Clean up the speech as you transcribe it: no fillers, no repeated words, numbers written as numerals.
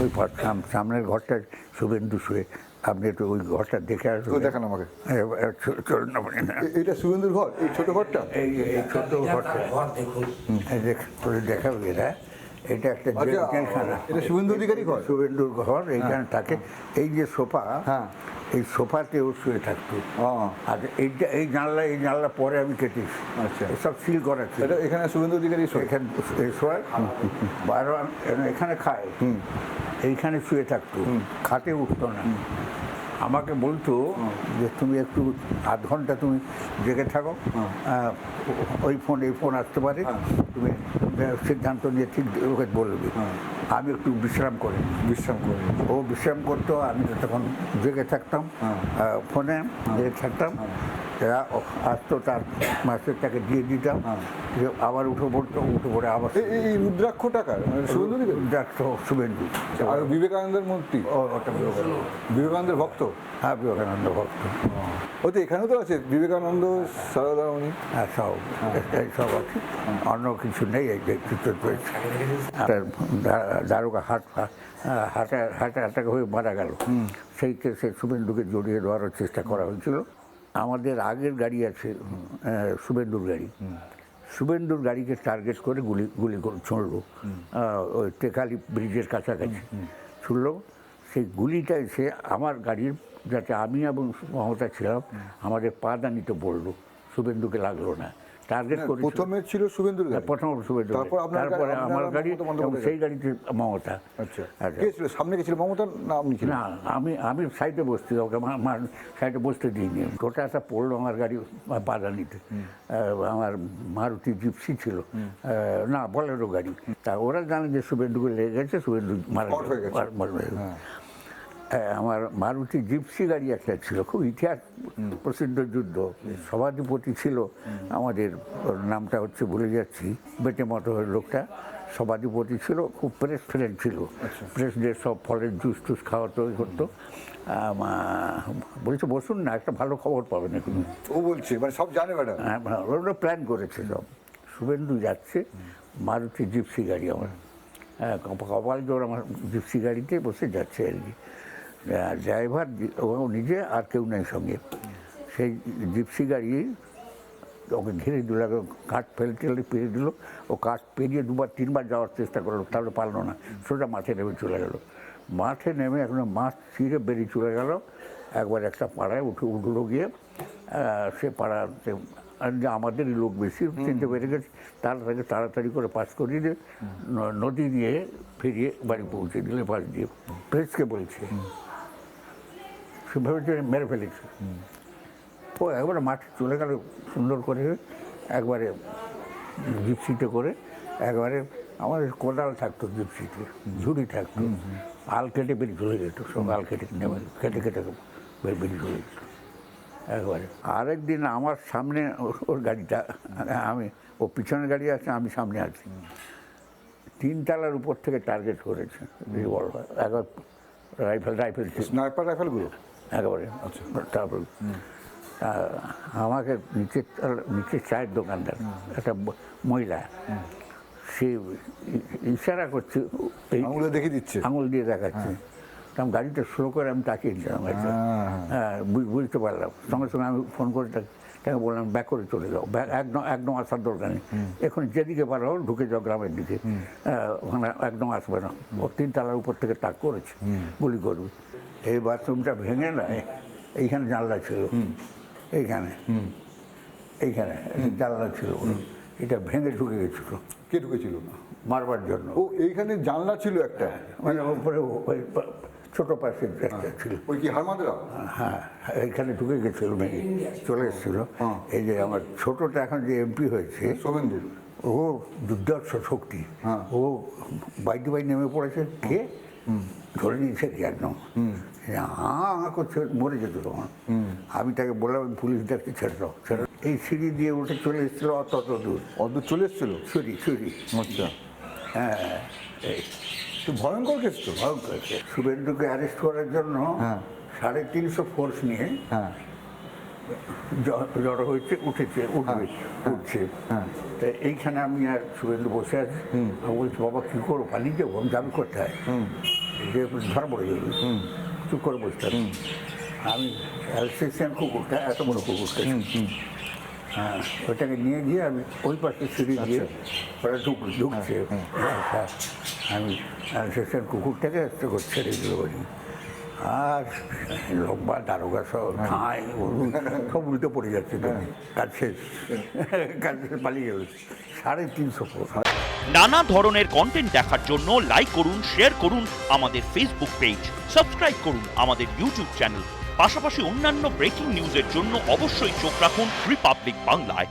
ওই সামনের ঘরটা শুভেন্দু শুয়ে, আপনি একটু ওই ঘরটা দেখে আসবেন। দেখান আমাকে। চলুন না, এটা শুভেন্দুর ঘর, এই ছোট ঘরটা? এই ছোট ঘরটা দেখাবো। এটা একটা জেলখানা। এটা শুভেন্দু অধিকারী ঘর? শুভেন্দুর ঘর। এইখানে থাকে এই যে সোফা, হ্যাঁ, এই সোফাতে ও শুয়ে থাকতো। আর এইটা এই জানলা পরে আমি কেটেছি। আচ্ছা, সব সিল করা ছিল। এখানে শুভেন্দু অধিকারী এখানে শোয়, এখানে খায়, এইখানে শুয়ে থাকতো, খাটে উঠতো না। আমাকে বলতো যে তুমি একটু আধ ঘন্টা তুমি জেগে থাকো, ওই ফোন আসতে পারে, তুমি সিদ্ধান্ত নিয়ে ঠিক ওকে বলবি। আমি একটু বিশ্রাম করি। ও বিশ্রাম করতো, আমি তখন জেগে থাকতাম, ফোনে জেগে থাকতাম। আসতো, তার মাস্টারটাকে দিয়ে দিতাম, আবার উঠে পড়ে আবার। এই রুদ্রাক্ষ টাকার রুদ্রাক্ষ শুভেন্দু। আর বিবেকানন্দের মূর্তি? ওটা বিবেকানন্দের ভক্ত? হ্যাঁ, বিবেকানন্দ ভক্ত। ও তো এখানেও তো আছে বিবেকানন্দ, সারদামণি। হ্যাঁ, সব আছে, অন্য কিছু নেই। এই যে দারোগা হাঁটা হয়ে মারা গেল, সেই কেসে শুভেন্দুকে জড়িয়ে দেওয়ার চেষ্টা করা হয়েছিল। আমাদের আগের গাড়ি আছে, শুভেন্দুর গাড়ি। শুভেন্দুর গাড়িকে টার্গেট করে গুলি ছুঁড়লো, ওই টেকালি ব্রিজের কাছাকাছি ছুড়লো। সেই গুলিটা এসে আমার গাড়ির, যাতে আমি এবং মমতা ছিলাম, আমাদের পাদানিতে পড়লো, শুভেন্দুকে লাগলো না। টার্গেট করে প্রথমে ছিল শুভেন্দুর গাড়ি, প্রথম শুভেন্দু, তারপরে আমার গাড়ি, এবং সেই গাড়িতে মমতা। আচ্ছা, কে ছিল সামনে? কে ছিল? মমতা না আপনি ছিলেন? না, আমি সাইডে বসতে, ওকে সাইডে বসতে দিইনি। গোটা একটা পড়লো আমার গাড়ি পাদানিতে। আমার মারুতি জিপসি ছিল, না বলেরো গাড়ি। তা ওরা জানে যে শুভেন্দুকে লেগে গেছে, শুভেন্দু মারা গেছে। আমার মারুতি জিপসি গাড়ি একটা ছিল, খুব ইতিহাস প্রসিদ্ধ যুদ্ধ। সভাধিপতি ছিল আমাদের, নামটা হচ্ছে ভুলে যাচ্ছি, বেটে মতো লোকটা সভাধিপতি ছিল, খুব প্রেস ফ্রেন্ড ছিল। প্রেসদের সব ফলের জুস টুস খাওয়াতো, করতো। বলছে বসুন না, একটা ভালো খবর পাবেন এখন। ও বলছে মানে সব জানে ম্যাডাম? হ্যাঁ, ওরা প্ল্যান করেছে সব। শুভেন্দু যাচ্ছে, মারুতি জিপসি গাড়ি আমার, কপাল জোর আমার জিপসি গাড়িতে বসে যাচ্ছে আর কি। ড্রাইভার ও নিজে, আর কেউ নেই সঙ্গে। সেই জিপসি গাড়ি ওকে ঘিরে দিল, কাঠ ফেলে পেরিয়ে দিল। ও কাঠ পেরিয়ে দুবার তিনবার যাওয়ার চেষ্টা করলো, তাহলে পারলো না, সোজা মাঠে নেমে চলে গেল। মাঠে নেমে এখন মাঠ ছিঁড়ে বেরিয়ে চলে গেল। একবার একটা পাড়ায় উঠলো গিয়ে, সে পাড়াতে আমাদেরই লোক বেশি, চিনতে পেরে গেছে। তাড়াতাড়ি করে পাস করিয়ে দিয়ে নদী দিয়ে ফিরিয়ে বাড়ি পৌঁছে দিলে, পাশ দিয়ে। প্রেসকে বলছে, সে ভেবেছে মেরে ফেলেছে। ও একবারে মাঠে চলে গেল সুন্দর করে, একবারে জিপসিতে করে। একবারে আমাদের কোদাল থাকতো জিপসিতে, ঝুড়ি থাকতো, আল কেটে বেরিয়ে চলে যেত, সব আল কেটে কেটে বেরিয়ে চলে যেত একবারে। আরেকদিন আমার সামনে ওর গাড়িটা, ও পিছনের গাড়ি আছে, আমি সামনে আছি, 3 তলার উপর থেকে টার্গেট করেছে রিভলভার, একবার রাইফেলগুলো একেবারে। তারপর আমাকে নিচে চায়ের দোকানদার একটা মহিলা, সে ইশারা করছে, আঙুল দেখে দিচ্ছে, আঙুল দিয়ে দেখাচ্ছে। আমি গাড়িটা স্লো করে আমি তাকিয়ে দিলাম, হ্যাঁ, বুঝতে পারলাম। সঙ্গে সঙ্গে আমি ফোন করে তাকে বললাম ব্যাক করে চলে যাও, একদম আসার দরকার নেই, এখন যেদিকে পারো ঢুকে যাও গ্রামের দিকে, ওখানে একদম আসবে না। ও 3 তলার উপর থেকে তাক করেছে, গুলি করবে। এই বাথরুমটা ভেঙে না, এইখানে জানলা ছিল, এইখানে জানলা ছিল, এটা ভেঙে ঢুকে গেছিল। কে ঢুকেছিল? মারবার জন্য। ও এইখানে জানলা ছিল একটা, মানে উপরে ওই ছোটো পাশের একটা ছিল, ওই কি হারমাদরা? হ্যাঁ, এইখানে ঢুকে গেছিল, ভেঙে চলে এসেছিল। এই যে আমার ছোটোটা এখন যে এমপি হয়েছে শুভেন্দু, ও দুর্ধর্ষ শক্তি, ও বাই নেমে পড়েছে, কে ধরে নিয়েছে কি একদম, করছে, মরে যেত তখন। আমি তাকে বললাম পুলিশ ডাকতে, ছেড়ে দাও। এই সিঁড়ি দিয়ে উঠে চলে এসেছিল, অত দূর চলে এসেছিল ছুরি। আচ্ছা, হ্যাঁ, এই ভয়ঙ্কর কেস তো, ভয়ঙ্কর। শুভেন্দুকে অ্যারেস্ট করার জন্য 350 ফোর্স নিয়ে জড়ো হয়েছে, উঠছে। তা এইখানে আমি আর শুভেন্দু বসে আছি। আমি বলছি, বাবা কী করবো, পালিয়ে যাবো, আমি যাবি কোথায়? যে ধরা পড়ে যাবে চুপ করে বসতে হবে। আমি অ্যালসেশিয়ান কুকুরটা এত বড় কুকুরটা হ্যাঁ ওটাকে নিয়ে গিয়ে আমি ওই পাশে সিঁড়ি গিয়ে ওরা ঢুকছে আচ্ছা আমি অ্যালসেশিয়ান কুকুরটাকে একটা করে ছেড়ে দিল বলি আর লম্বা দারোগা সব খায় সব উল্টে পড়ে যাচ্ছে তো কাজ শেষ পালিয়ে গেল 350 ফুট। নানা ধরনের কন্টেন্ট দেখার জন্য লাইক করুন, শেয়ার করুন আমাদের ফেসবুক পেজ, সাবস্ক্রাইব করুন আমাদের ইউটিউব চ্যানেল। পাশাপাশি অন্যান্য ব্রেকিং নিউজের জন্য অবশ্যই চোখ রাখুন রিপাবলিক বাংলায়।